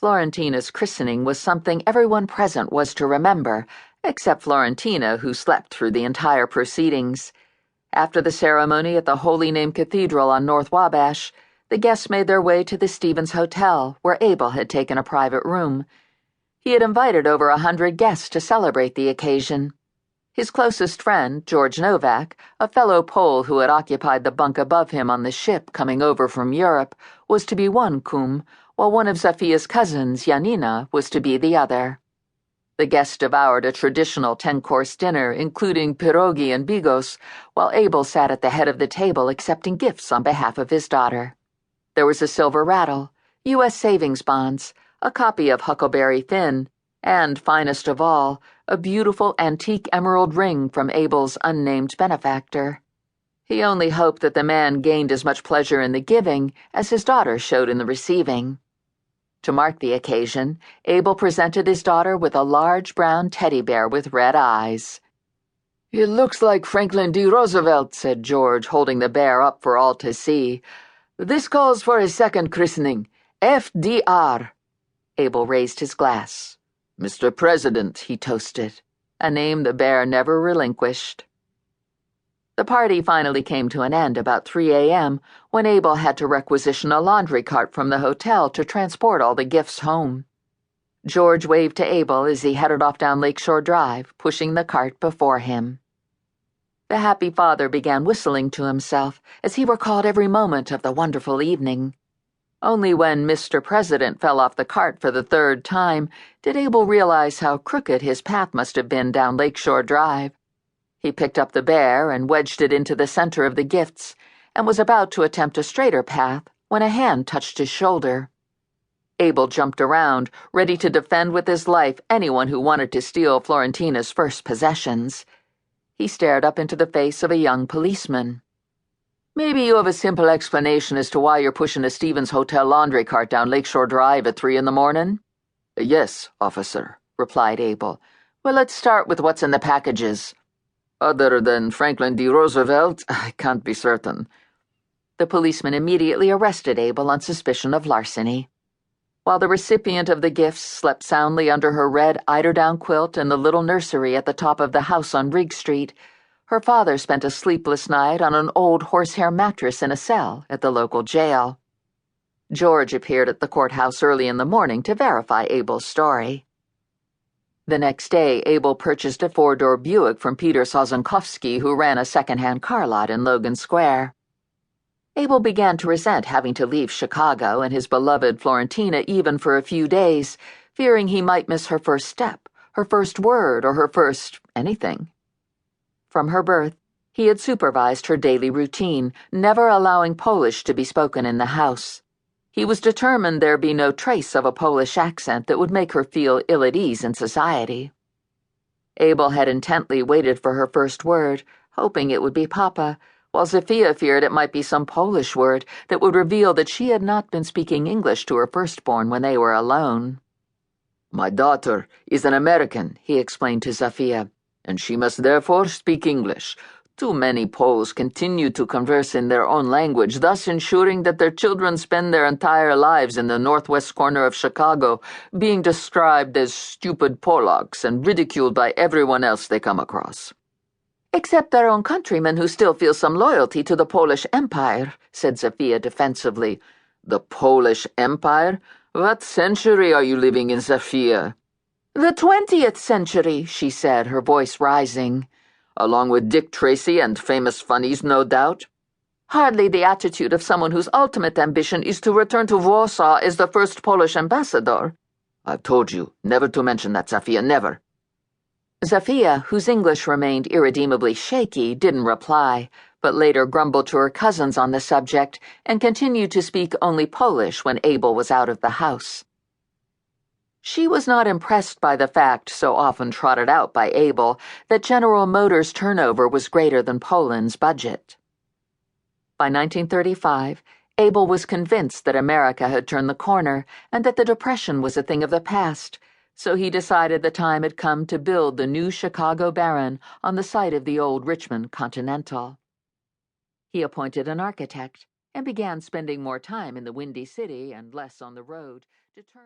Florentyna's christening was something everyone present was to remember, except Florentyna, who slept through the entire proceedings. After the ceremony at the Holy Name Cathedral on North Wabash, the guests made their way to the Stevens Hotel, where Abel had taken a private room. He had invited over 100 guests to celebrate the occasion. His closest friend, George Novak, a fellow Pole who had occupied the bunk above him on the ship coming over from Europe, was to be one cum, while one of Zofia's cousins, Janina, was to be the other. The guests devoured a traditional 10-course dinner, including pierogi and bigos, while Abel sat at the head of the table accepting gifts on behalf of his daughter. There was a silver rattle, U.S. savings bonds, a copy of Huckleberry Finn, and, finest of all, a beautiful antique emerald ring from Abel's unnamed benefactor. He only hoped that the man gained as much pleasure in the giving as his daughter showed in the receiving. To mark the occasion, Abel presented his daughter with a large brown teddy bear with red eyes. "It looks like Franklin D. Roosevelt," said George, holding the bear up for all to see. "This calls for his second christening. FDR." Abel raised his glass. "Mr. President," he toasted, a name the bear never relinquished. The party finally came to an end about 3 a.m. when Abel had to requisition a laundry cart from the hotel to transport all the gifts home. George waved to Abel as he headed off down Lakeshore Drive, pushing the cart before him. The happy father began whistling to himself as he recalled every moment of the wonderful evening. Only when Mr. President fell off the cart for the third time did Abel realize how crooked his path must have been down Lakeshore Drive. He picked up the bear and wedged it into the center of the gifts, and was about to attempt a straighter path when a hand touched his shoulder. Abel jumped around, ready to defend with his life anyone who wanted to steal Florentyna's first possessions. He stared up into the face of a young policeman. "Maybe you have a simple explanation as to why you're pushing a Stevens Hotel laundry cart down Lakeshore Drive at 3 in the morning?" "Yes, officer," replied Abel. "Well, let's start with what's in the packages." "Other than Franklin D. Roosevelt, I can't be certain." The policeman immediately arrested Abel on suspicion of larceny. While the recipient of the gifts slept soundly under her red eiderdown quilt in the little nursery at the top of the house on Rigg Street, her father spent a sleepless night on an old horsehair mattress in a cell at the local jail. George appeared at the courthouse early in the morning to verify Abel's story. The next day, Abel purchased a 4-door Buick from Peter Sozonkovsky, who ran a second-hand car lot in Logan Square. Abel began to resent having to leave Chicago and his beloved Florentyna even for a few days, fearing he might miss her first step, her first word, or her first anything. From her birth, he had supervised her daily routine, never allowing Polish to be spoken in the house. He was determined there be no trace of a Polish accent that would make her feel ill at ease in society. Abel had intently waited for her first word, hoping it would be Papa, while Zofia feared it might be some Polish word that would reveal that she had not been speaking English to her firstborn when they were alone. "My daughter is an American," he explained to Zofia, "and she must therefore speak English. Too many Poles continue to converse in their own language, thus ensuring that their children spend their entire lives in the northwest corner of Chicago, being described as stupid Polacks and ridiculed by everyone else they come across." "Except their own countrymen who still feel some loyalty to the Polish Empire," said Zofia defensively. "The Polish Empire? What century are you living in, Zofia?" "The 20th century," she said, her voice rising. "Along with Dick Tracy and famous funnies, no doubt?" "Hardly the attitude of someone whose ultimate ambition is to return to Warsaw as the first Polish ambassador." "I've told you never to mention that, Zofia, never." Zofia, whose English remained irredeemably shaky, didn't reply, but later grumbled to her cousins on the subject and continued to speak only Polish when Abel was out of the house. She was not impressed by the fact, so often trotted out by Abel, that General Motors' turnover was greater than Poland's budget. By 1935, Abel was convinced that America had turned the corner and that the Depression was a thing of the past, so he decided the time had come to build the new Chicago Barron on the site of the old Richmond Continental. He appointed an architect and began spending more time in the Windy City and less on the road, determined